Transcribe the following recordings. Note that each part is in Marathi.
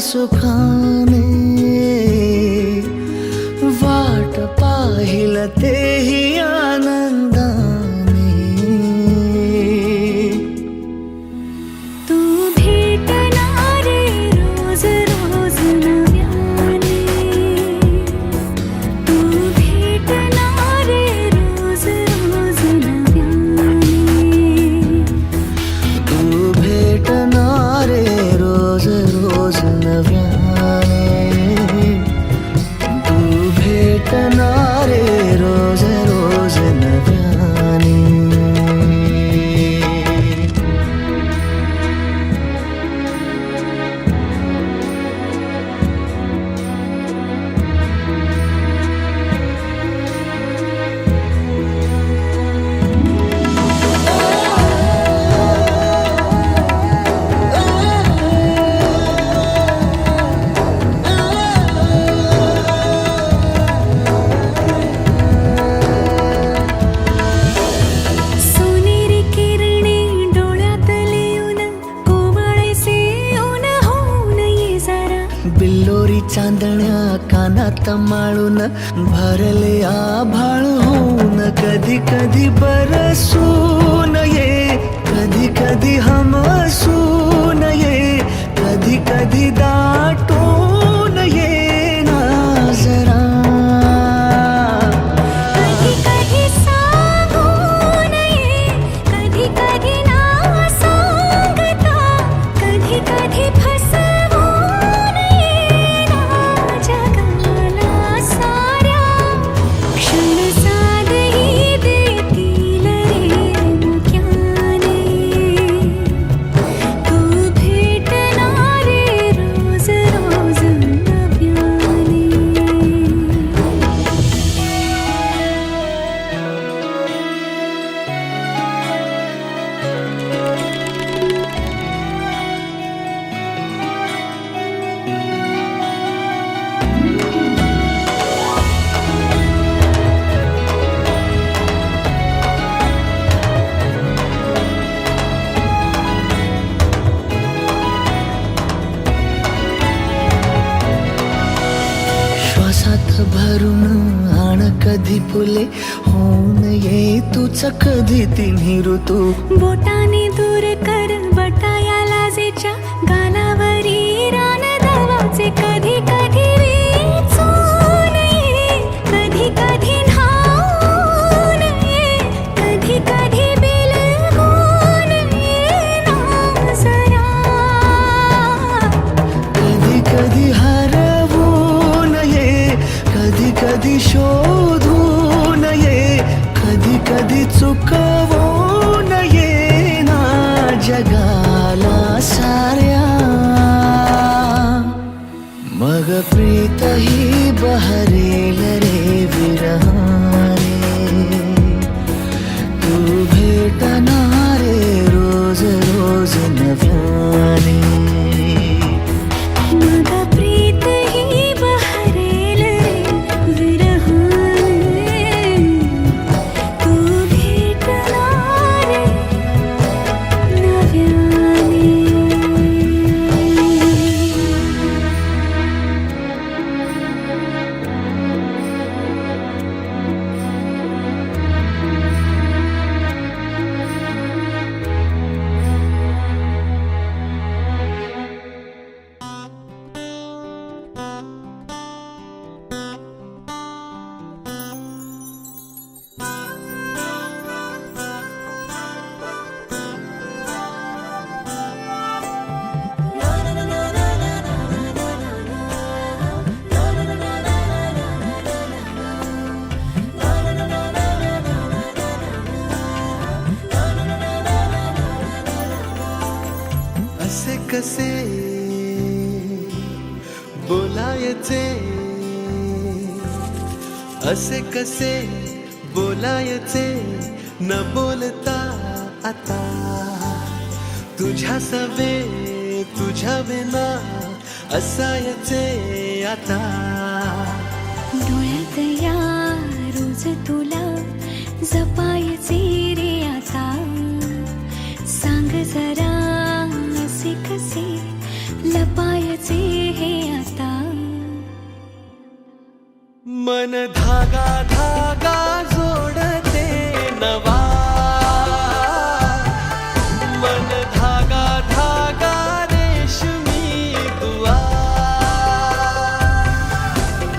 सुखाने वाट पाहिल तेही आनंदाने तू भेटणारे रोज रोज नव्याने तू भेटणारे रोज रोज नव्याने तू भेटणारे रोज रोज नव्याने तू भेटणारे रोज रोज नव्याने सोनेरी किरणे डोळ्यातले ऊन कोवळेसे ऊन होऊन ये जरा बिल्लोरी चांदण्या कानात माळून भरले आभाळ होऊन कधी कधी बरसून ये कधी कधी हमसून ये कधी कधी दाटून ये ना जरा कधी कधी सांगून ये कधी कधी ना सांगता कधी कधी फसवून ये ना जगाला साऱ्या क्षण साधही देतील रे मुक्याने तू भेटणारे रोज रोज नव्याने श्वासात भरून आण कधी फुले होऊन ये तूच कधी तिन्ही ऋतू बोटाने दूर कर बटाया लाजेच्या गालावरी रान दवाचे कधी कधी वेचून ये कधी कधी न्हाऊन ये कधी कधी बिलगून ये ना जरा कधी कधी हरवून ये कधी कधी शोधून ये कधी कधी चुकवून ये ना जगाला साऱ्या मग प्रीत ही बहरेल रे विरहाने तू भेटणारे रोज रोज नव्याने मग प्रीत ही बहरेल रे विरहाने तू भेटणारे नव्याने असे कसे बोलायचे असे कसे बोलायचे न बोलता आता तुझ्या सवे तुझ्या विना असायचे आता डोळ्यात या रोज तुला जपायचे रे आता सांग जरा असे कसे लपायचे हे मन धागा धागा जोडते नवा, मन धागा धागा रेशमी दुआ,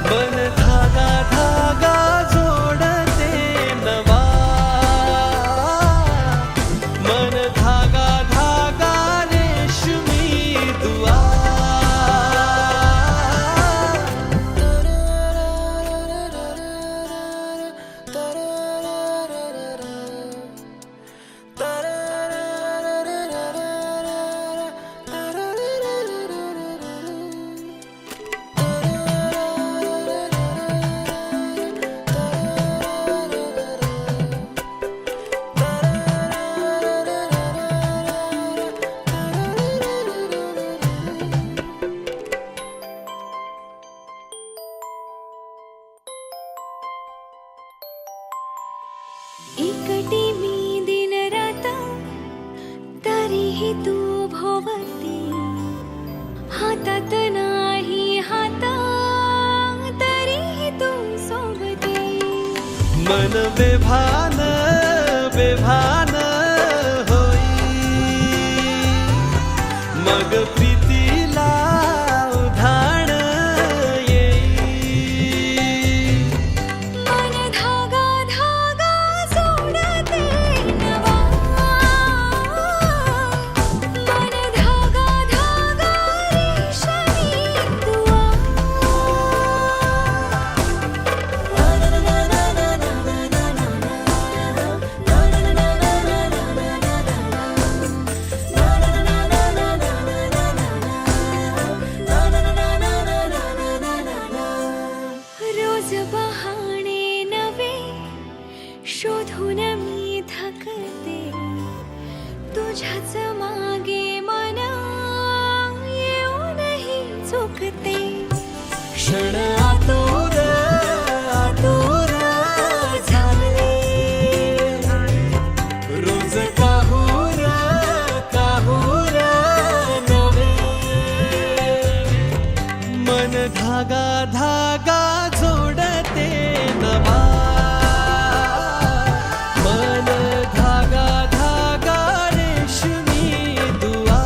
मन धागा धागा जोडते नवा, मन धागा धागा रेशमी दुआ. एकटी मी दिन रात तरीही तू भोवती, हातात नाही हात तरीही तू सोबती. मन बेभान बेभान होई, मग प्रीतीला उधाण येई. मन धागा धागा जोडते नवा, मन धागा धागा रेशमी दुआ. रोज बहाणे नवे शोधून मी थकते, तुझ्याच मागे मन येऊनही चुकते. क्षण आतुर आतुर झाले, रोज काहूर काहूर नवे, मन धागा धागा जोडते नवा, मन धागा धागा रेशमी दुआ,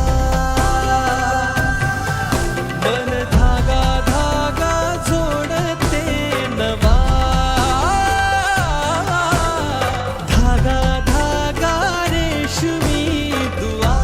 मन धागा धागा जोडते नवा, धागा धागा रेशमी दुआ.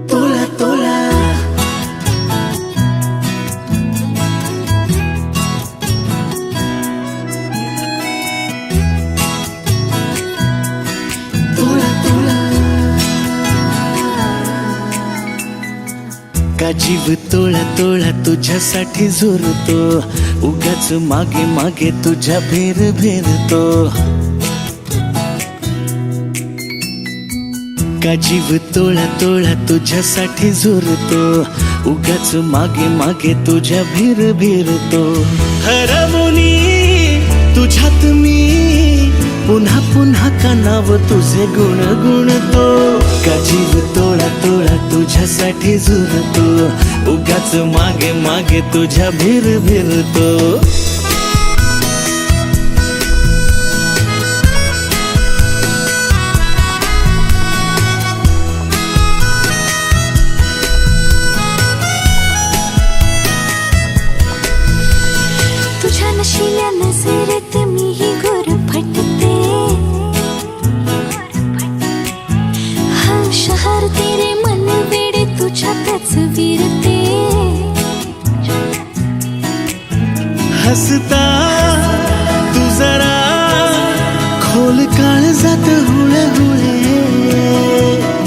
तोला तोला तोला तोला, का जीव तोळा तोळा तुझ्यासाठी झुरतो, उगाच मागे मागे तुझ्या भेर भेरतो. का जीव तोळा तोळा तुझ्यासाठी झुरतो, उगाच मागे मागे तुझ्या भेर भेरतो. हरमुनी तुझ्यात मी पुन्हा पुन्हा का नाव तुझे गुण गुणतो. का जीव तोळा तोळा तुझ्यासाठी झुरतो, उगाच मागे मागे तुझ्या भेर भेरतो. तुझ्या नशिल्या नजरेत मीही गुरफटते, हा शहर तेरे मन वेडे तुझ्यातच विरते. हसता तू जरा खोल काळजात हुळहुळे,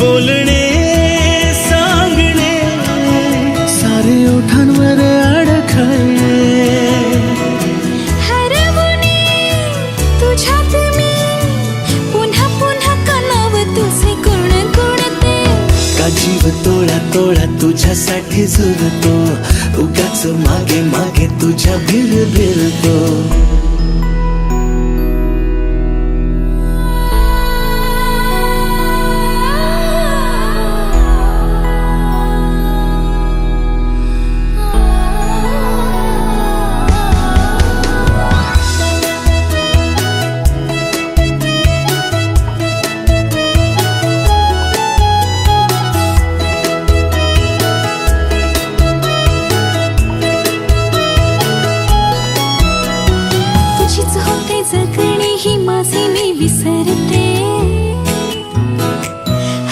बोलणे सांगणे सारे ओठांवर अडखळे. हर तुझ्यासाठी झुरतो, उगाच मागे मागे तुझ्या भिर भिरतो. तुझीच होते जगणे ही माझे मी विसरते.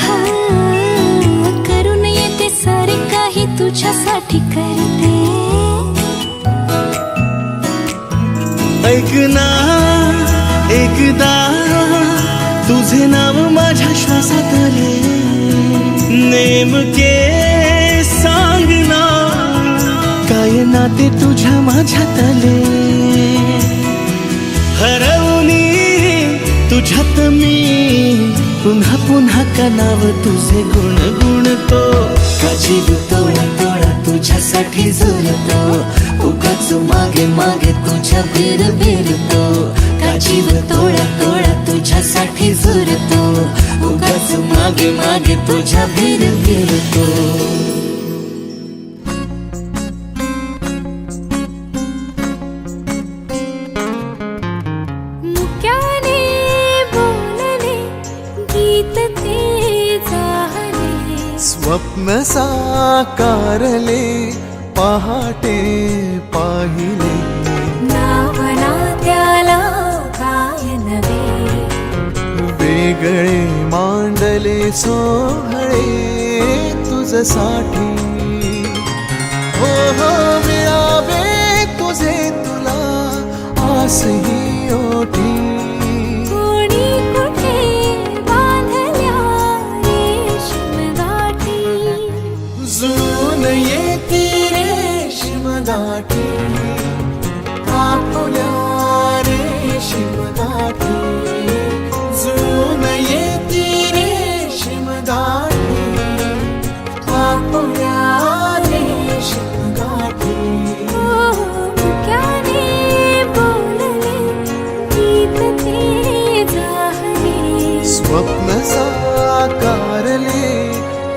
हा, करून येते सारे काही तुझ्यासाठी करते. ऐक ना एकदा तुझे नाव माझ्या श्वासात आले, नेमके सांग ना काय नाते तुझ्या माझ्यात आले. हरवणी तुझ्यात मी पुन्हा पुन्हा का नाव तुझे गुण गुणतो. का जीव तोडा तोडा तुझ्यासाठी झुरतो, उगाच मागे मागे तुझ्या भिर भिरतो. का जीव तोडा तोडा तुझ्यासाठी झुरतो, उगाच मागे मागे तुझ्या भिर भिरतो. मुक्याने बोलले गीत ते जाहले, स्वप्न साकारले पहाटे पाहिले. नावना त्याला काय नवे, वेगळे मांडले सोहळे तुझसाठी. हो हो मिळावे तुझे तुला आसही ओठी. कोणी कुठे बांधल्या रेशीम गाठी, जुळून येती रेशीम गाठी, आपुल्या रेशीम गाठी. जुळून येती रेशीम गाठी, आपुल्या रेशीम गाठी. मुक्याने बोलले गीत ते जाहले, स्वप्न साकारले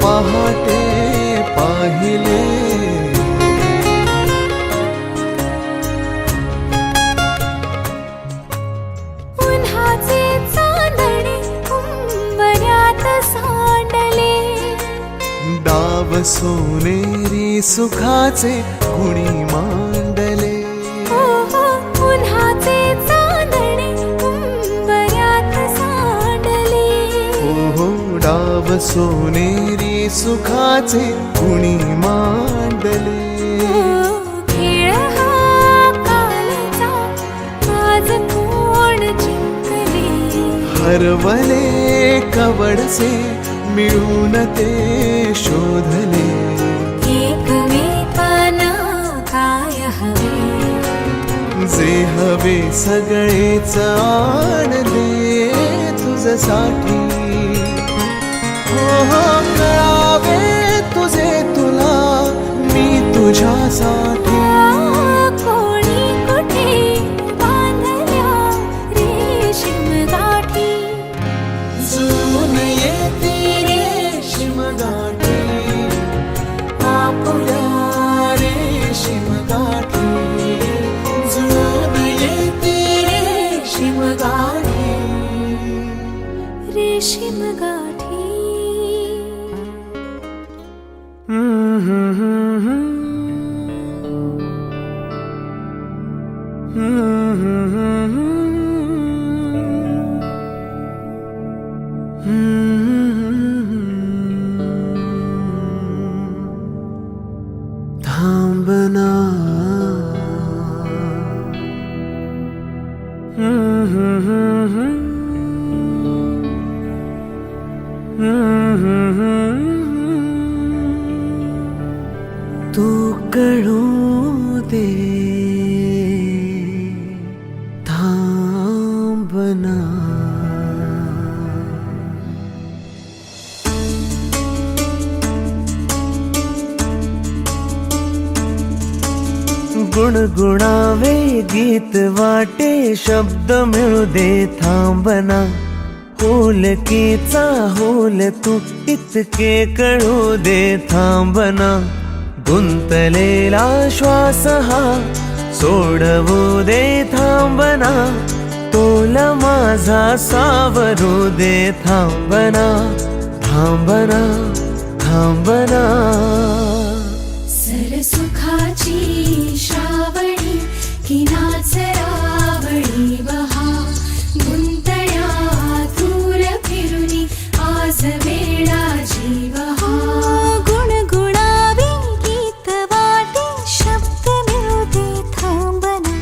पहाटे पाहिले. उन्हाचे चांदणे उंबऱ्यात सांडले, डाव सोनेरी सुखाचे गुणी मांडले. हो हो उन्हाचे चांदणे उंबऱ्यात सांडले. हो हो डाव सोनेरी सुखाचे गुणी मांडले. खेळ हा कालचा आज कोण जिंकले, हरवले कवडसे मिळून ते शोधले. एकमेकांना काय हवे, जे हवे सगळेच आणले तुझ्यासाठी. हो हो कळावे तुझे तुला मी तुझ्यासाठी. कोणी कुठे बांधल्या रेशीम गाठी, जुळून येती रेशीम गाठी, आपुल्या रेशीम गाठी. जुळून येती रेशीम गाठी, रेशीम गाठी. थांबना तू कळू दे थांबना. गुणगुणावे गीत वाटे शब्द मिळू दे थांबना होलकीचा होल तू इतके कळू दे थांबना गुंतलेला श्वास हा सोडवू दे थांबना तोल माझा सावरू दे थांबना थांबना थांबना सरसुखाची श्रावणी की नाचरावळी बहा गुंतण्या दूर फिरुनी आज वेळा जीवहा गुणगुणावे गीत वाटे शब्द मिळू दे थांबना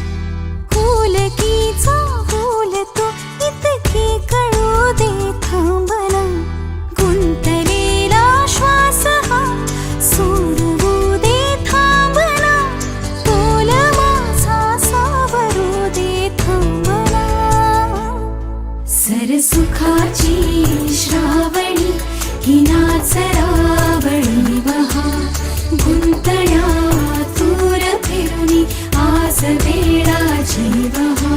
होलकीचा होल तो इतके कळू दे थांबना गुंतलेला श्वास हा सोडवू दे थांबना तोल माझा सावरू दे थांबना सरसुखाची श्रावणी ही नाचरावळी बहा गुंतण्या दूर फिरुनी आज वेळा जीवहा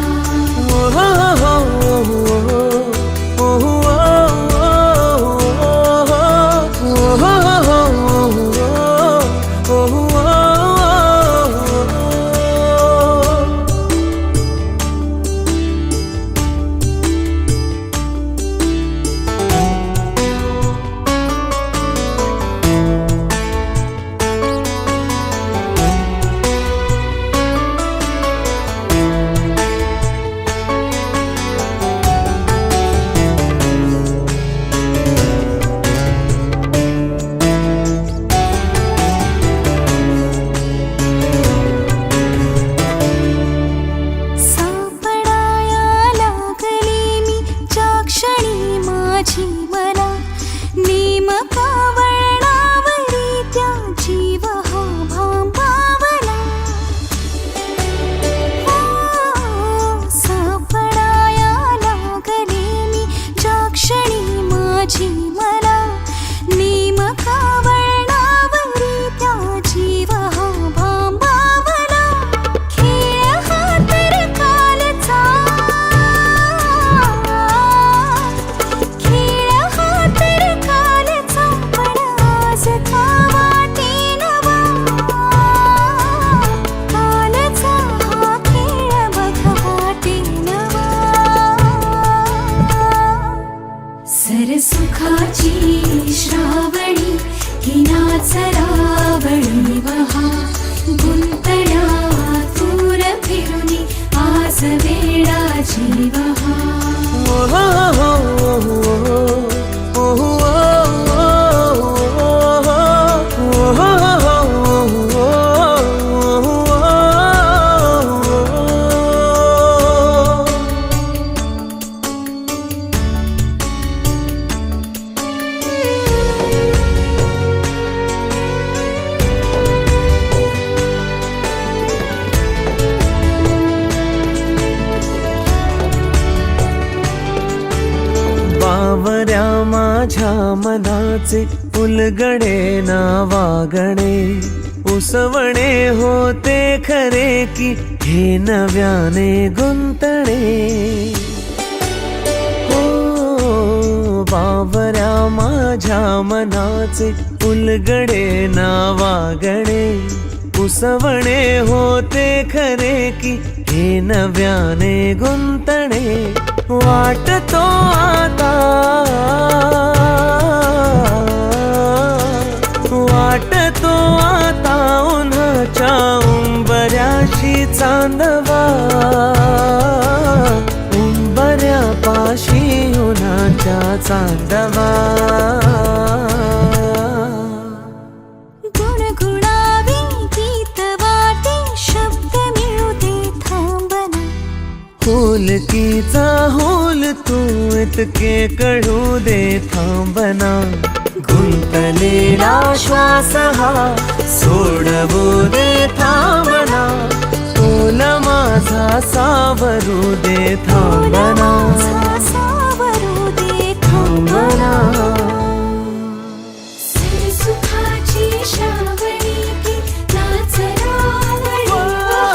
सरसुखाची श्रावणी ही नाचरावळी बहा गुंतण्या दूर फिरुनी आज वेळा जीवहा बावऱ्या माझ्या मनाचे उलगडे ना वागणे उसवणे होते खरे की हे नव्याने गुंतणे हो बावऱ्या माझ्या मनाचे उलगडे ना वागणे उसवणे होते खरे की हे नव्याने गुंतणे वाटतो आता वाटतो आता उन्हाच्या उंबऱ्याशी चांदवा उंबऱ्यापाशी उन्हाच्या चांदवा गुणगुणावे गीत वाटे शब्द मिळू दे थांबना होलकीचा होल तू इतके कळू दे थांबना गुंतलेला श्वास हा सोडवू दे थांबना तोल माझा सावरू दे थांबना सावरू दे थांबना सरसुखाची श्रावणी की नाचरावळी बहा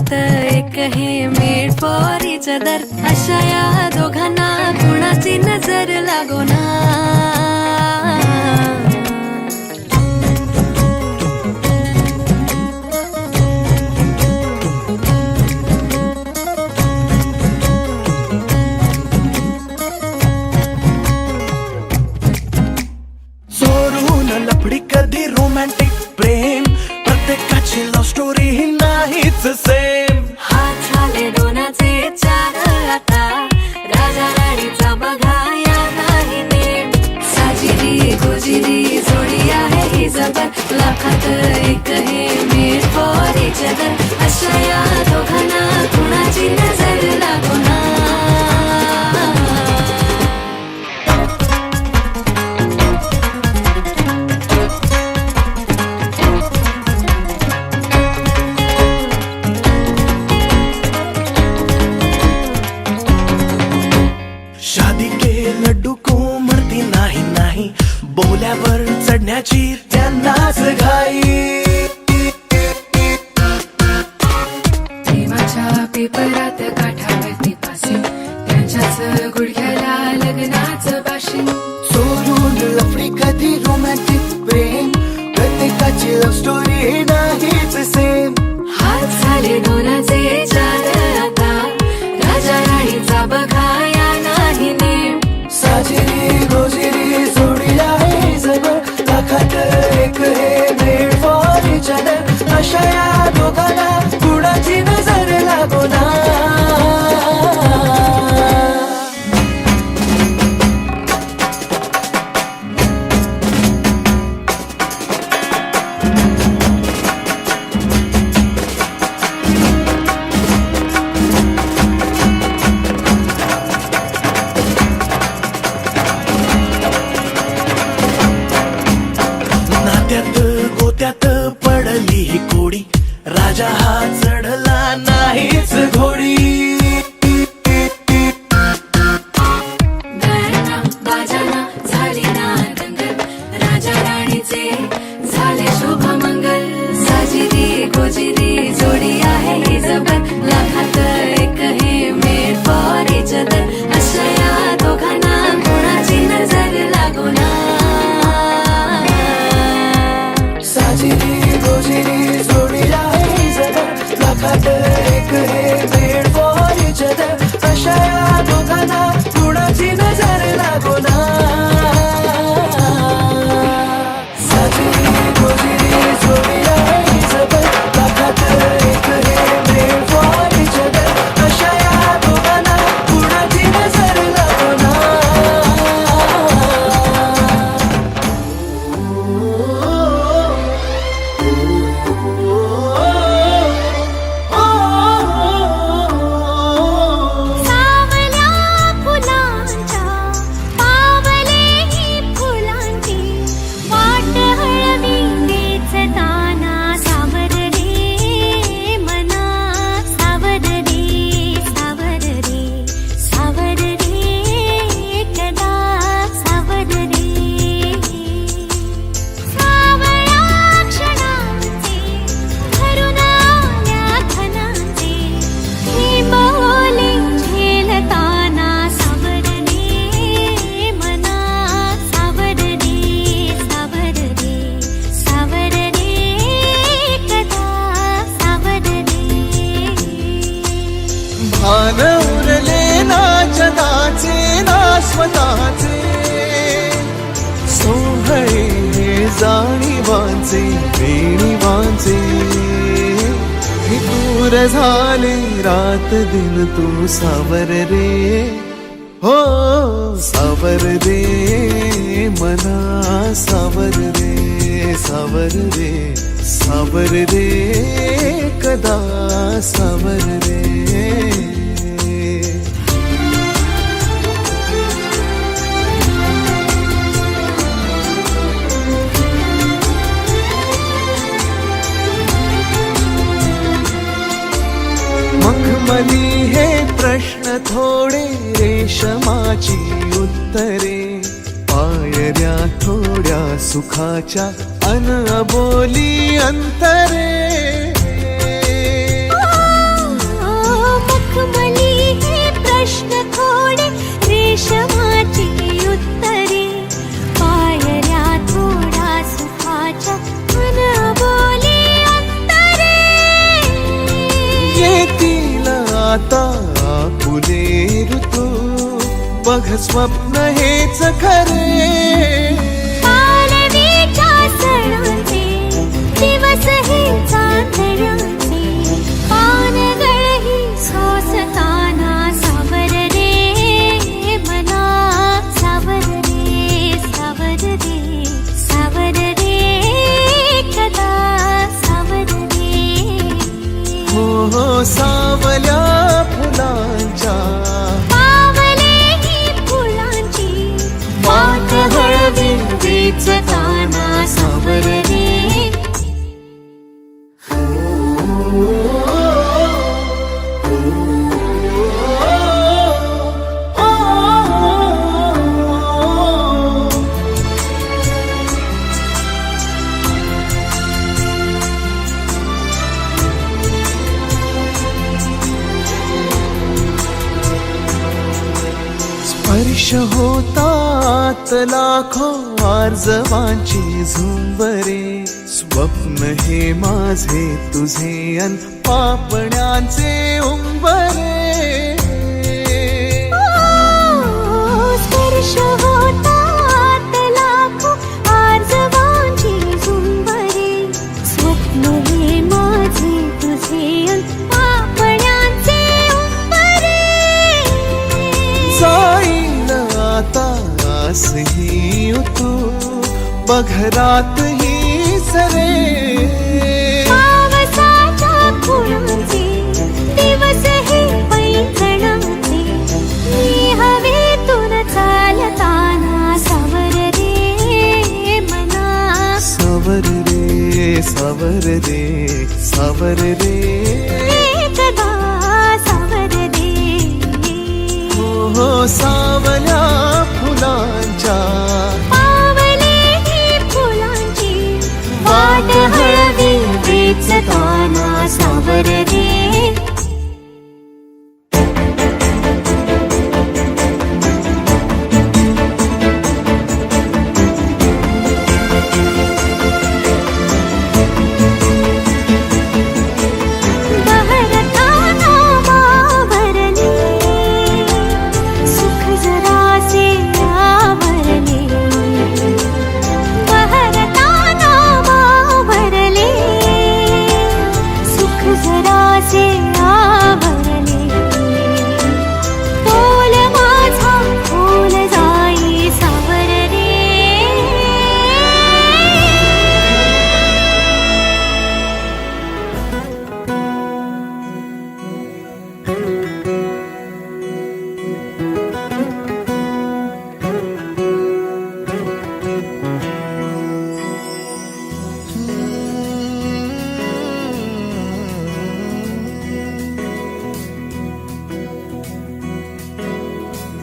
लाखात एक हे मेड फॉर इच अदर. अशा या दोघांना कुणाची नजर लागोना. सोडून लफडी कधी रोमॅन्टिक प्रेम, प्रत्येकाची लव्ह स्टोरी ही नाहीच सेम. हात झाले दोनाचे चार आता, राजा राणीचा बघा या नाही नेम. साजिरी गोजिरी जोडी आहे ही जबर, लाखात एक हे मेड फॉर इच अदर. अशा या दोघांना कुणाची नजर लागोना. शादी के लड्डू को म्हणती नाही नाही, बोल्यावर चढण्याची त्यांनाच घाई. प्रेमाच्या पेपरात काठावरती पासिंग, त्यांच्याच गुडघ्याला लग्नाचं बाशिंग. सोडून लफडी कधी रोमॅन्टिक प्रेम, प्रत्येकाची लव्ह स्टोरी नाहीच सेम. हात झाले दोनाचे चार आता, राजा राणीचा बघा या नाही नेम. साजिरी गोजिरी जोडी आहे जबर, लाखात एक हे मेड फॉर इच अदर. अशा या दोघांना कुणाची नजर लागोना. नात्यात गोत्यात पडली ही कोडी, राजा हा चढला नाहीच घोडी. गायना बाजाना झाली ना दंगल, राजा राणीचे झाले शुभमंगल. साजिरी गोजिरी जोडी आहे ही जबर, लाखात एक हे मेड फॉर इच अदर. अशा या दोघांना कोणाची नजर लागोना. साजिरी गोजिरी जोडी आहे जबर, लाखात एक हे मेड फॉर इच अदर. अशा या दोघांना कुणाची नजर लागोना. साजिरी गोजिरी जोडी आहे जबर, लाखात एक हे मेड फॉर इच अदर. अशा या दोघांना कुणाची नजर लागोना. सावल्या फुलांच्या पावले ही फुलांची, वाट हळवी वेचताना सावर रे मना. सावर रे सावर रे सावर रे कदा सावर रे. सावळ्या क्षणांचे भरून आल्या खणांचे, ही बोले झेलताना सावर रे मना. सावर रे सावर रे सावर रे कदा सावर रे. भान उरले ना जगाचे ना स्वतःचे, सोहळे जाणीवांचे वेणीवांचे. हे दूर झाले रात दिन तू सावर रे. हो सावर रे मना, सावर रे सावर रे सावर रे कदा सावर रे. मखमली हे प्रश्न थोडे, रेशमाची उत्तरे. पायऱ्या थोड्या सुखाच्या अन अबोली अंतरे. आता फुले ऋतू बघ स्वप्न हेच खरे पालवीच्या सणाचे दिवस हे चांदण्याचे पानगळही सोसताना सावर रे मना सावर रे सावर रे सावर रे कदा सावर रे हो सावल्या फुलांच्या वाट हळवी वेचताना सावर रे स्पर्श होतात लाखो आर्जवांची झुंबरे स्वप्न हे माझे तुझे अन पापण्यांचे उंबरे स्पर्श होतात लाखो आर्जवांची झुंबरे स्वप्न हे माझे तुझे अन पापण्यांचे उंबरे जाईल आता असही तू बघरात ही सरे पावसाच्या फुलांचे दिवस हे पैठणाचे मी हवेतून चालताना सावर रे मना सावर रे सावर रे सावर रे एकदा सावर रे हो सावल्या फुलांच्या वाट हळवी वेचताना सावर रे बहरताना मावरले सुख जरासे आवरले बहरताना मावरले सुख जरासे आवरले बोल माझा बोल जाई सावर रे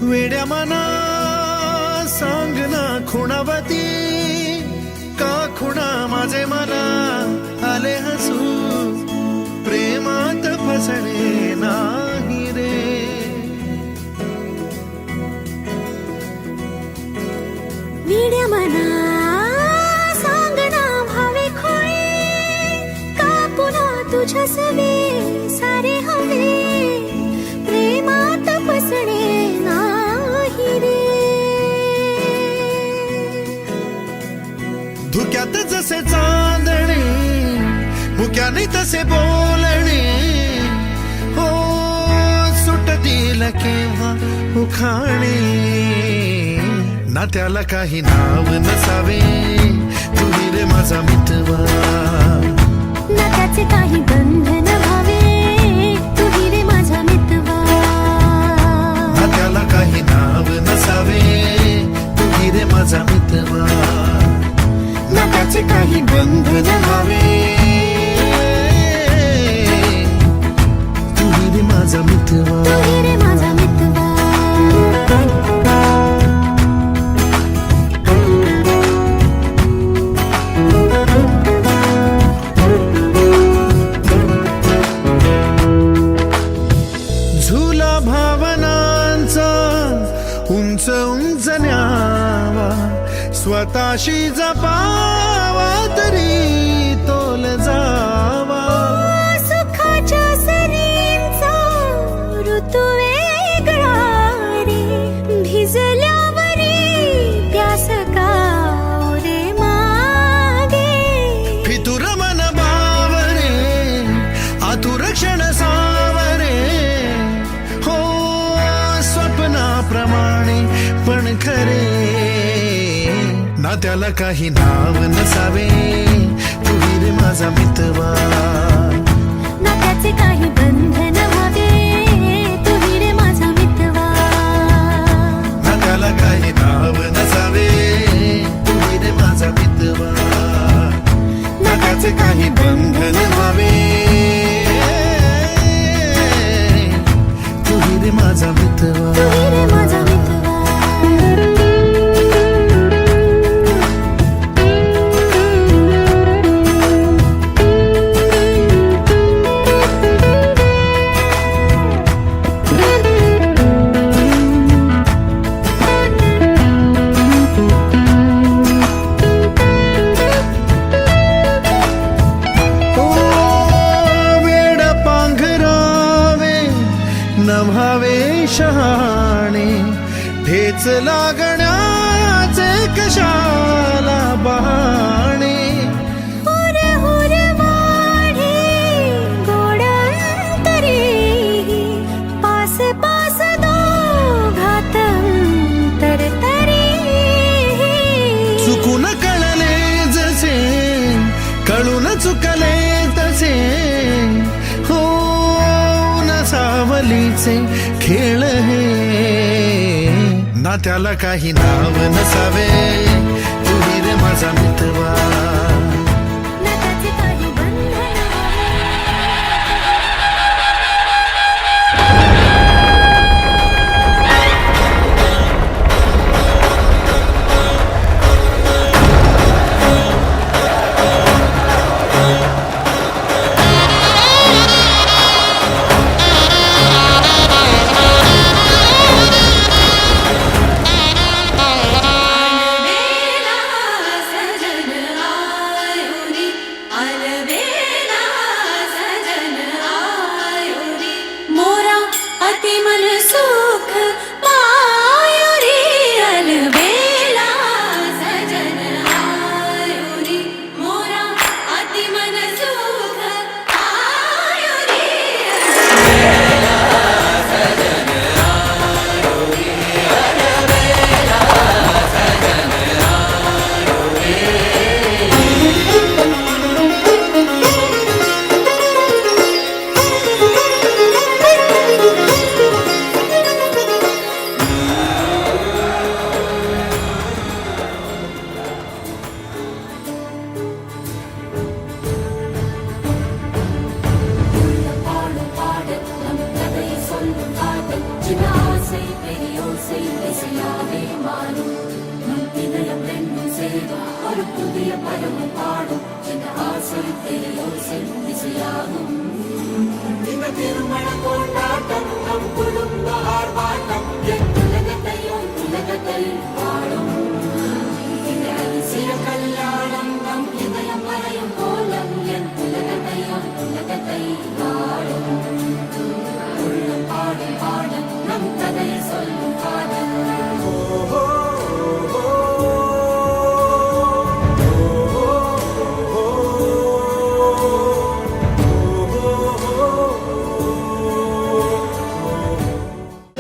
वेड्या मना सांग ना खुणावती का खुणा माझे मना आले हसू प्रेमात फसणे नाही रे विड्या मना सांगना भावे खोळे का पुन्हा तुझ्या सवे सारे हवे प्रेमात फसणे नाही रे धुक्यात जसे चांदणे मुक्याने तसे बोलणे हो सुटतील केव्हा उखाणे नात्याला काही नाव नसावे तुही रे माझा मितवा नात्याचे काही बंधन व्हावे तुही रे माझा मितवा नात्याला काही नाव नसावे तुही रे माझा मितवा नात्याचे काही बंधन व्हावे तुही रे माझा मितवा तुही रे माझा मितवा झुला भावनांचा उंच उंच न्यावा स्वतःशी जपावा तरी तोल जावा सुखाच्या सरींचा ना त्याला काही नाव नसावे, तू रे माझा मितवा. ना त्याचे काही बंधन व्हावे, तू रे माझा मितवा. ना त्याला काही नाव नसावे, तू रे माझा मितवा. ना त्याचे काही बंधन व्हावे, तू रे माझा मितवा. तू रे माझा मितवा. नभावे शहाणे, ठेच लागण्याचे कशाला बहाणे. हुर हुर वाढे गोड अंतरी, पास पास दोघात तरतरी. चुकून कळले जसे, कळून चुकले तसे, हो सावलीचे खेळ हे. ना त्याला काही नाव नसावे, तू रे माझा मितवा. ना त्याचे काही बंधन सुख पायुरी. अलबेला सजन आयुरी, मोरा अति मन सुख पायुरी. अलबेला सजन आयुरी, अलबेला सजन आयुरी.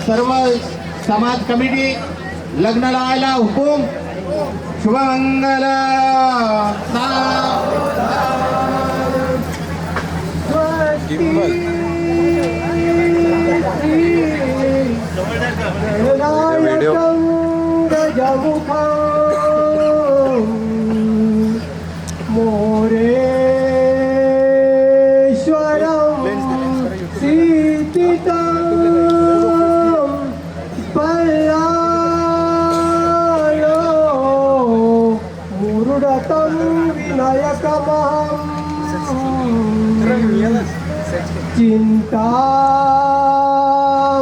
सर्व समाज कमिटी लग्न लावायला हुकूम. शुभमंगल. चिंता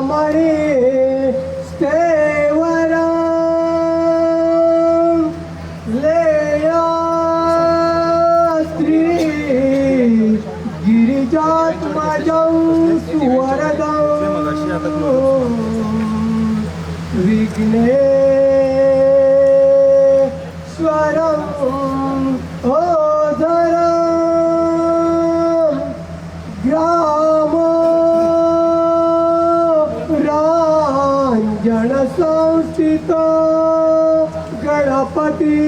मरे स्तेवर लेया स्त्री गिरिजात्मजं सुवरदं विघ्नेश्वरं ओधरं ग्राम रांजन संस्थित गणपती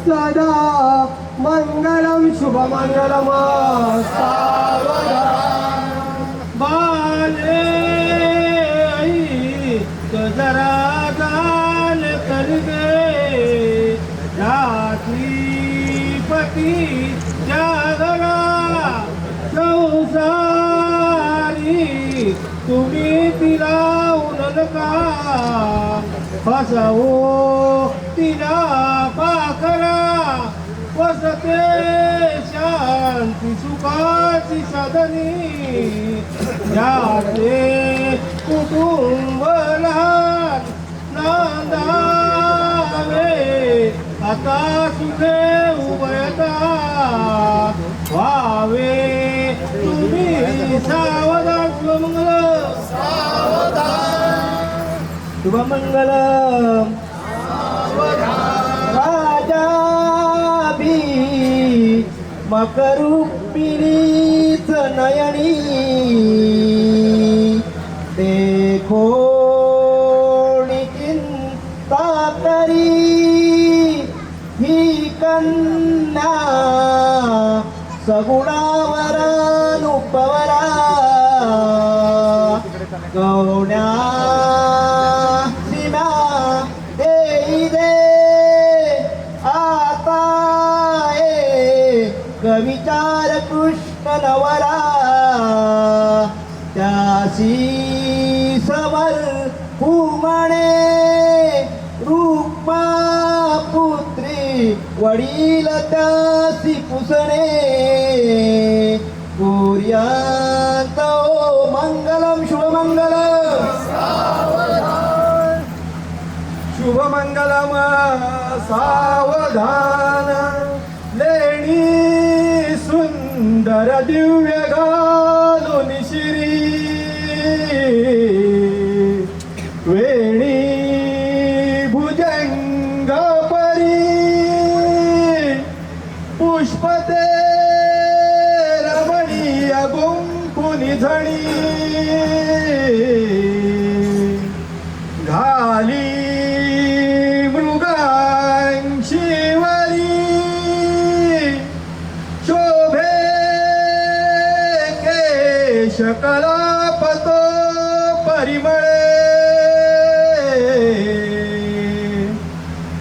सदा मंगलम शुभमंगलम सावधान बाले जरा गाल कर दे रात्रीपती जागरा संसारी तुम्ही तिला उनका फसवो तिला पाखरा वसते शांती सुखाची सदनी जाते कुटुंब लहान नांदावे आता सुखे उभयता व्हावे तुम्ही सावधान शुभमंगल राजा भी मकरुपिणीच नयनी देखो चिंता करी ही कन्या सगुणावरानुपवरा गौण्या सीमा देई दे आता कविचार कृष्ण नवरा त्यासी समर हुमणे रूपा पुत्री वडील त्यासी पुसणे कुर्यात मंगलम शुभमंगलम शुभमंगलम सावधान लेणी सुंदर दिव्य घालून शिरी वेणी भुजंग परी पुष्पते रमणीय गुंफुनी झणी घाली मृगांशीवरी शोभे केशकलापतो परिमळे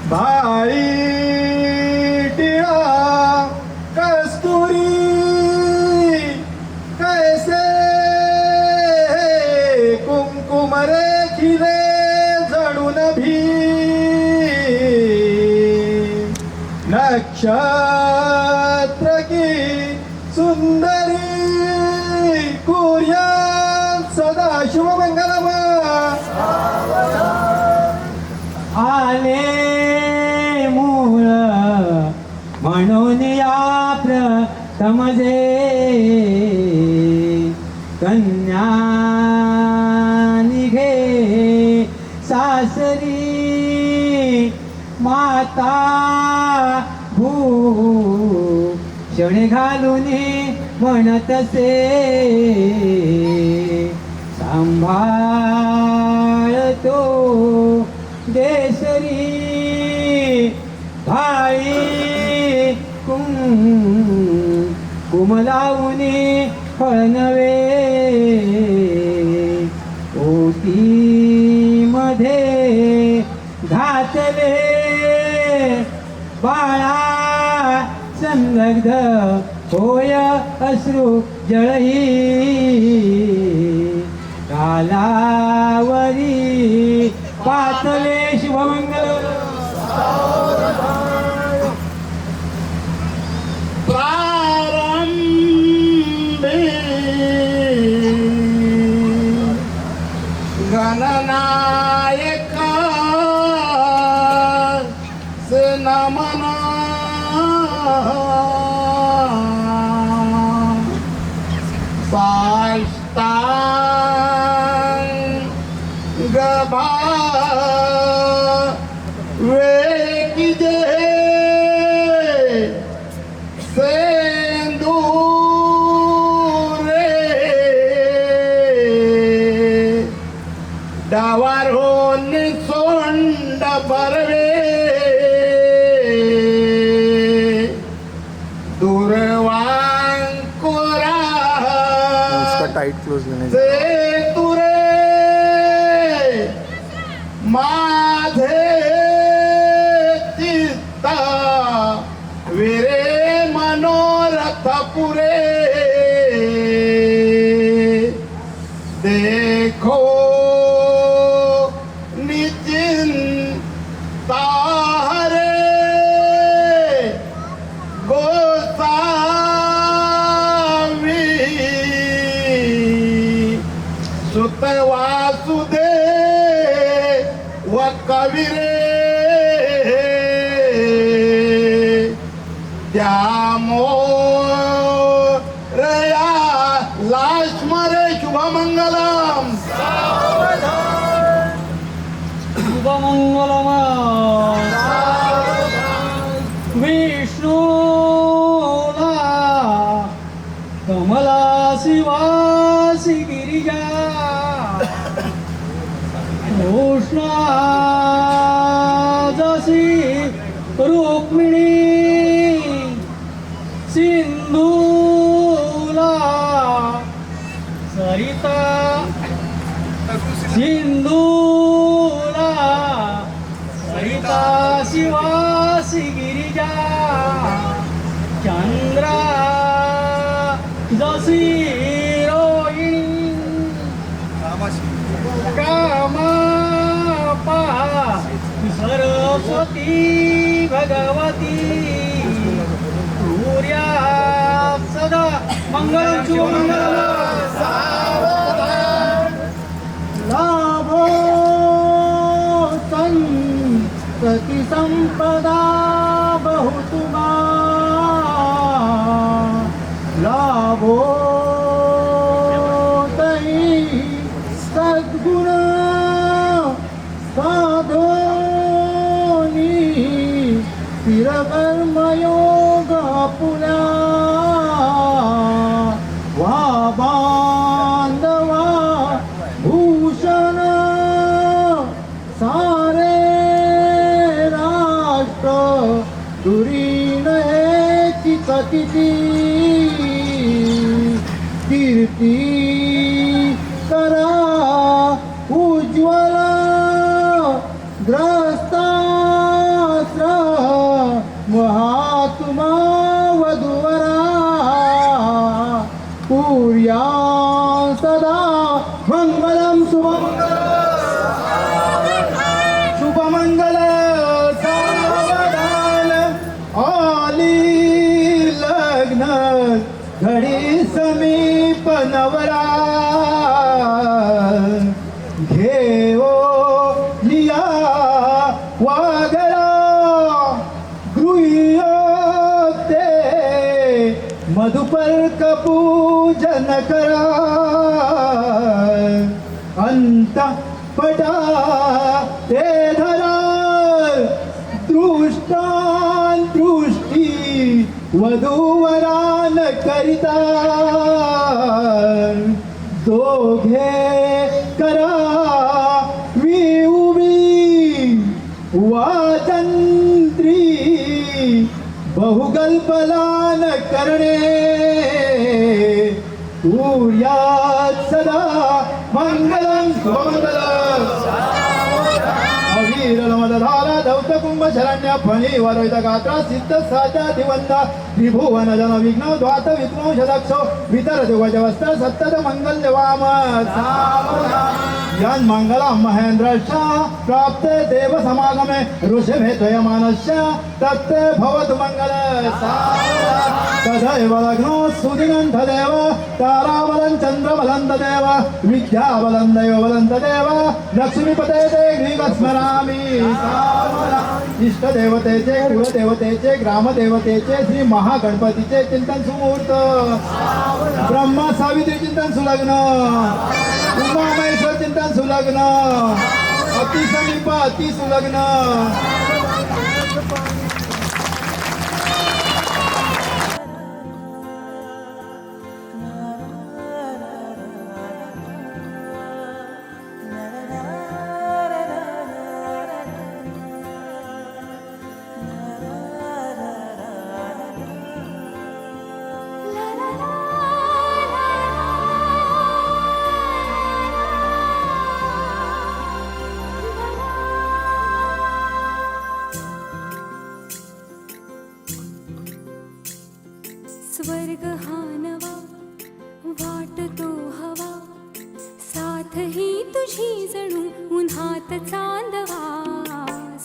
भाळी टिळा कस्तुरी कैसे कुंकुम रेखिले जडून भी नक्षत्र की सुंदरी कुर्या सदा शुभमंगलम आले मूळ म्हणून या प्रथमजे कन्या निघे सासरी माता भू क्षण घालून म्हणतसे सांभाळतो देसरी भाई कुमलावून फळनवे ओटी मध्ये घातले बाळा संलग्ध होय अश्रू जळही कालावरी पातले शुभमंगल प्रारंभी गणनायका से नमना साष्टांग गभा वेकिजे डावार होऊन सोंड बरवे लाईट क्लोज नाही ते तुरे माझे चित्ता विरे मनोरथ पुरे देखो निचिंता हरे गोसावी सुत वासुदे व कविरे त्यामोरया लाश्मरे शुभमंगलम विष्णूला कमलासी वासी गिरिजा कृष्णा जशी रुक्मिणी सिंधूला सरिता सिंधूला सरिता शिवासी गिरिजा चंद्रा जशी रोहिणी कामापा सरस्वती भगवती सूर्या सदा मंगल लाभो संतति संपदा बहुतुमा लाभो तई सद्गुण साधोनी स्थिरकर्मयोग पुला वा बांधवा भूषण सारे राष्ट्र दुरीन हेची कथिती कीर्ती करा उज्ज्वल ग्रस्तास्त्र महात्मा वधुवरा पूर्या सदा मंगलम शुभमंगल सावधान आली लग्न घडी समीप नवरा घेओ लिया वागरा गृह्योते मधुपर्क पूजन करा अंत पटा ते धरा दृष्टान दृष्टी वधूवरान करिता दोघे करा विउवी वातंत्री बहुगल्पलान करणे सूर्यात सदा मंगलम शुभमंगलम अवीरमदधारा धौत कुंभ शरण्य फणी वरोहित गात्रा सिद्ध साचा दिवंता त्रिभुवन जन विघ्न द्वात विद्मोष दक्षो वितर दिवज वस्त्र सत्तद मंगल वाम यान मंगलम महेंद्रश्च प्राप्त देव समागमे ऋषभे त्वयमानश्च तत्ते भवतु मंगल तदैव लग्नो सुदिनं तदेव ताराबलं चन्द्रबलं तदेव विद्याबलं दैवबलं तदेव लक्ष्मीपते ते ग्रीवस्मरामि इष्टदेवतेचे कुलदेवतेचे ग्रामदेवतेचे श्री महागणपतीचे चिंतन सुमुहूर्त ब्रह्मा सावित्री चिंतन सुलग्न उमामहेश्वर चिंतन सुलग्न अतिसमीप अति सुलग्न स्वर्ग हा नवा वाटतो हवा, साथ ही तुझी जणू उन्हात चांदवा.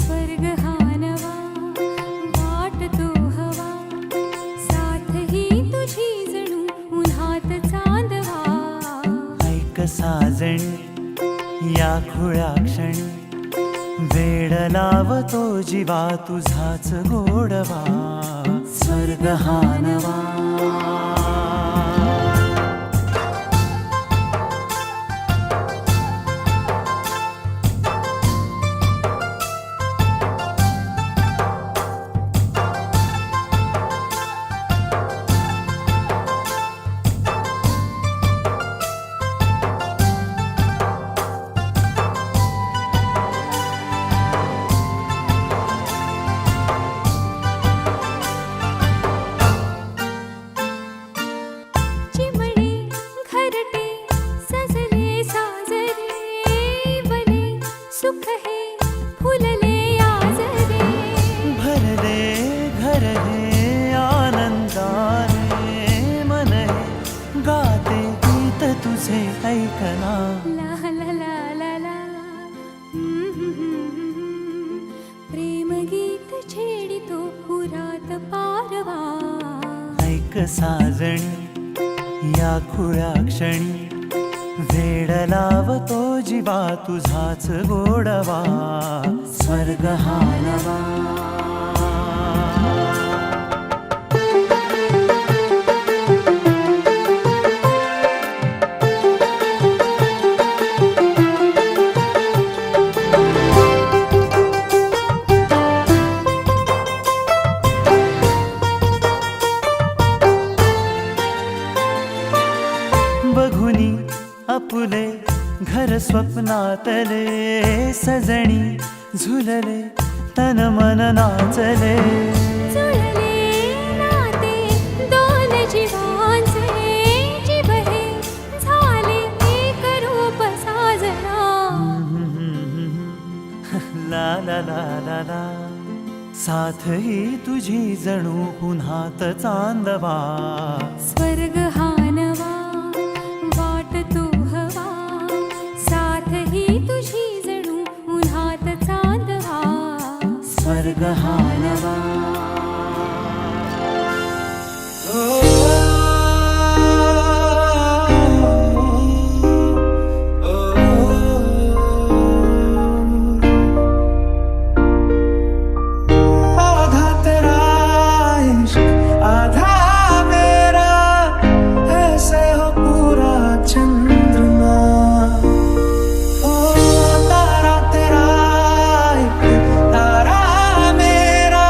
स्वर्ग हा नवा वाटतो हवा, साथ ही तुझी जणू उन्हात चांदवा. ऐक साजणी या खुळ्या क्षणी, वेड लावतो जीवा तुझाच गोडवा. स्वर्ग हा नवा. चिमणे घरटे सजले साजरे, वने सुख हे फुलले आजरे. भरले घर हे आनंदाने, मन हे गाते गीत तुझे ऐकना. ला ला ला ला ला. प्रेम गीत छेडितो पुरात पारवा. ऐक साजणी या खुळ्या क्षणी, वेड लावतो जीवा तुझाच गोडवा. स्वर्ग हा नवा. बघुनी आपुले घर स्वप्नातले, सजणी झुलले तन मन नाचले. जुळले नाते दोन जीवांचे, जीव हे झाले एक रूप साजना. ला ला ला ला ला. साथ ही तुझी जणू उन्हात चांदवा. स्वर्ग हा नवा वाटतो हवा, साथ ही तुझी जणू उन्हात चांदवा. स्वर्ग हा नवा. आधा तेरा इश्क आधा मेरा, ऐसे हो पूरा चंद्रमा. ओ तारा तेरा एक तारा मेरा,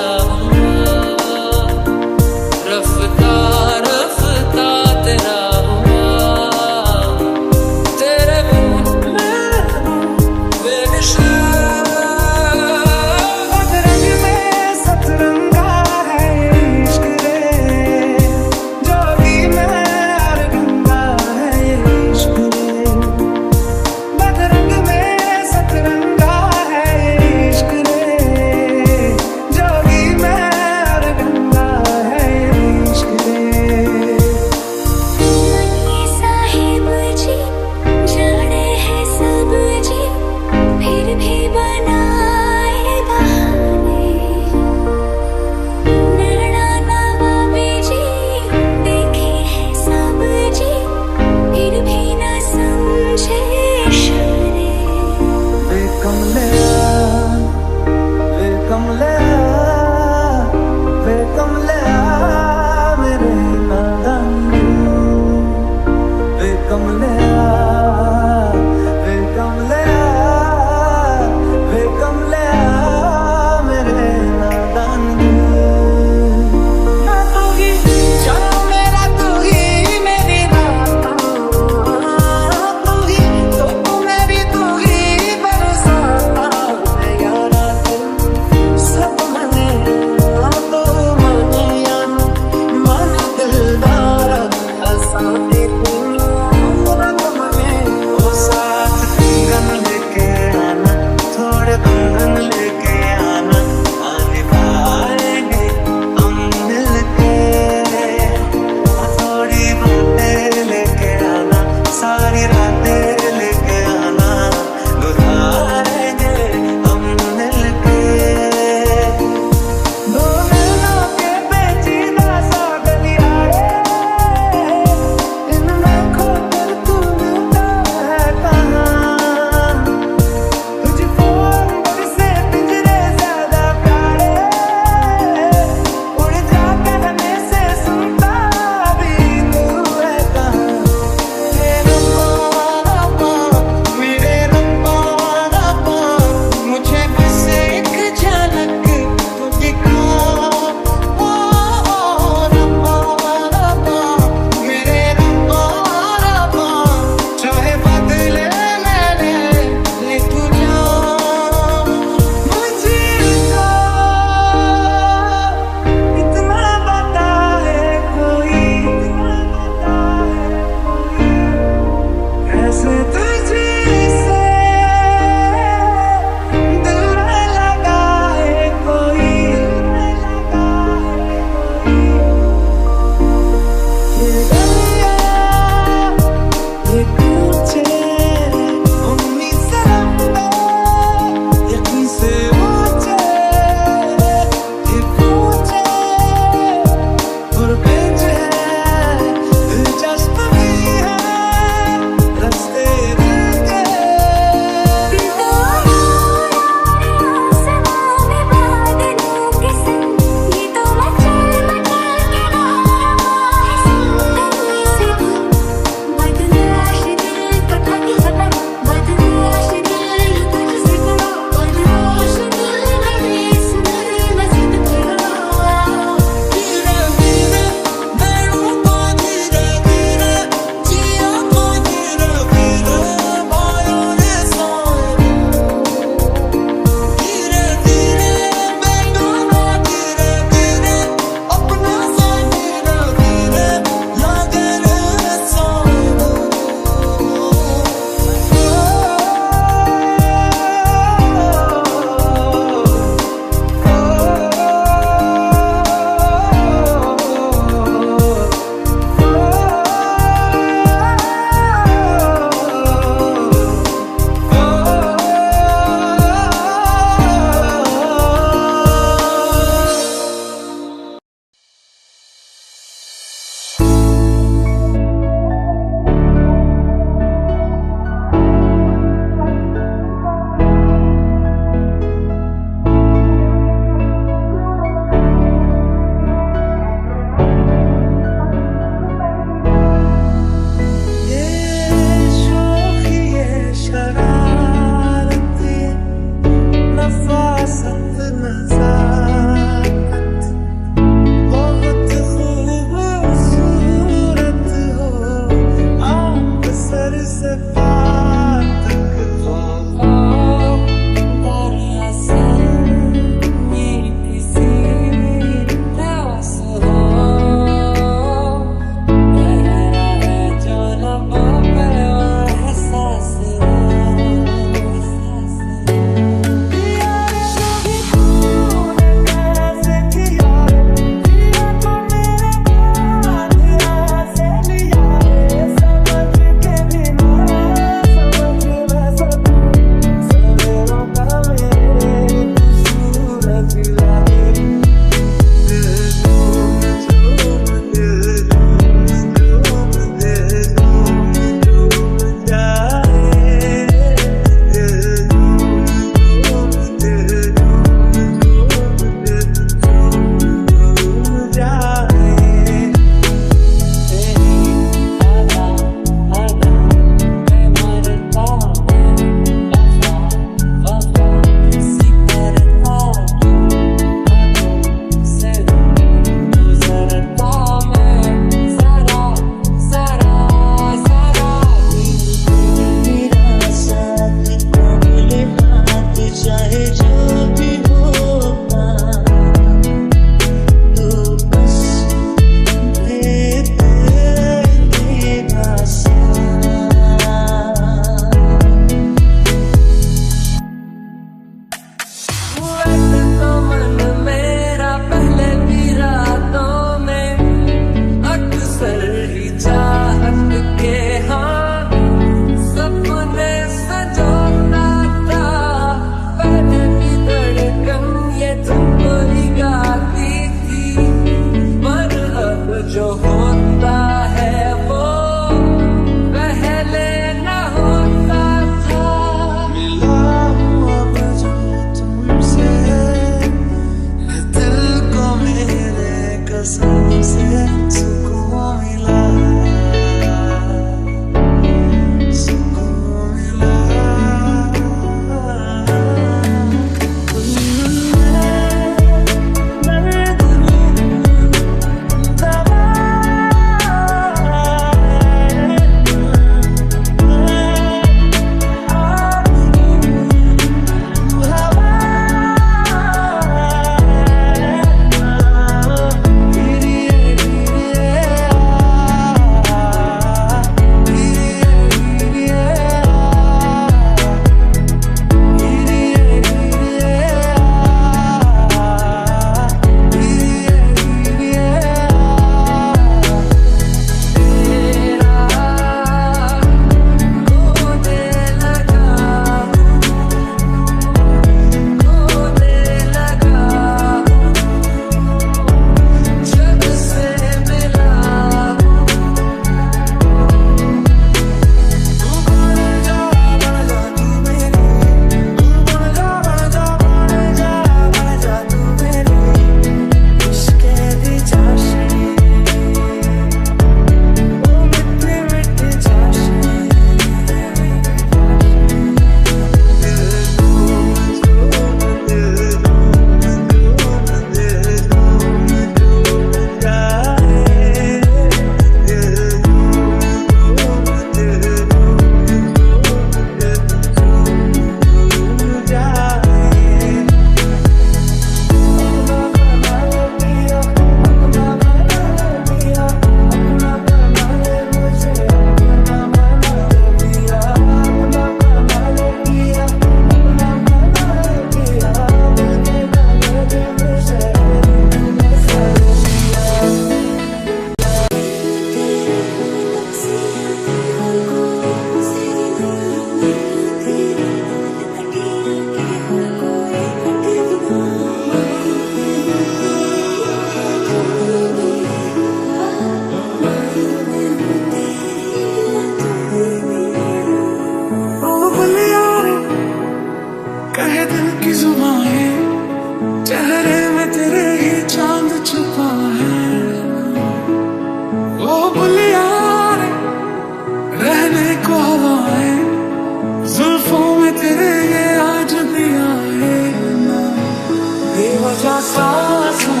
सांसों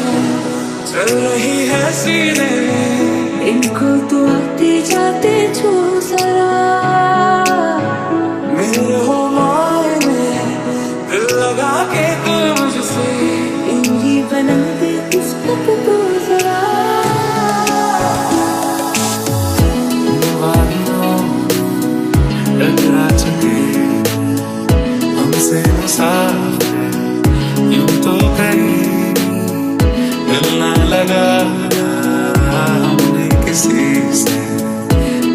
चल रही है सीने इनको तो आते जाते छू जरा मेरे हो मायने दिल लगा के तू मुझसे इनकी बना दे किस्मत को जरा वादियों टकरा चुके हमसे मुसाफिर यूं तो कहीं मिलना लगा हमने किसी से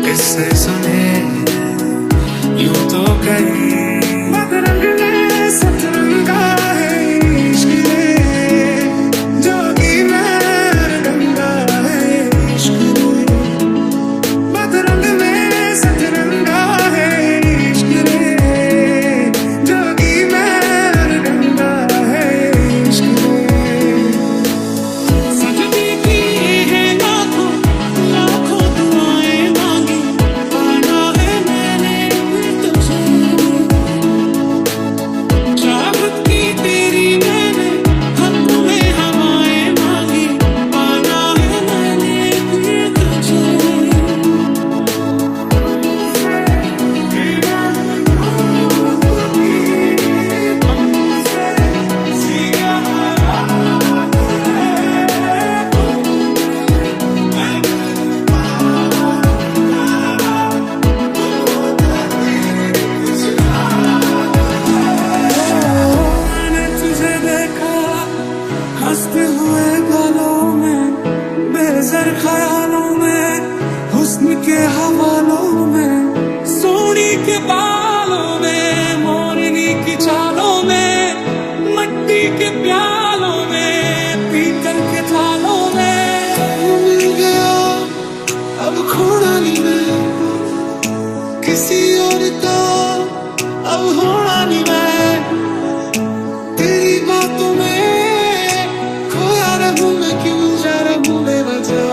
किससे सुने यूं तो कहीं मदरंग में सतरंगा है इश्क रे जोगी में गंगा है इश्क रे मदरंग में सतरंगा है इश्क रे जोगी में गंगा है इश्क रे सजदी की है लाखों लाखों दुआएं मांगी पाना है मैंने तुझे चाहत की तेरी मैंने हक में हवाएं मांगी पाना है मैंने तुझे मैंने तुझे देखा हंसते हुए बालों में बेज़र ख्यालों में हुस्न के हवालों में सोनी के बालों में मोरनी की चालों में मट्टी के प्यालों में पीतल के थालों में मिल गया अब खोना नहीं मैं किसी और का अब होना नहीं मैं तेरी बातों में खोया रहूं मैं क्यों जा रहूं बेवजह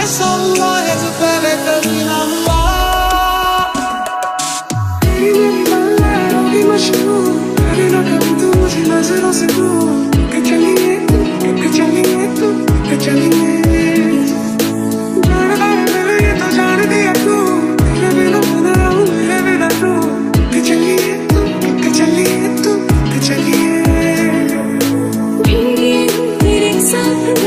ऐसा हुआ है जो पहले कभी ना हुआ तेरी मेरी बातें होगी मशहूर करे ना कभी तू मुझे नजरों से दूर कि चलिए कि चलिए तू कि चलिए जानना है मेरे ये तो जान दिया तू तेरे बिना ना रहूं मेरे बिना तू कि चलिए कि चलिए तू कि चलिए भीगे तेरे साथ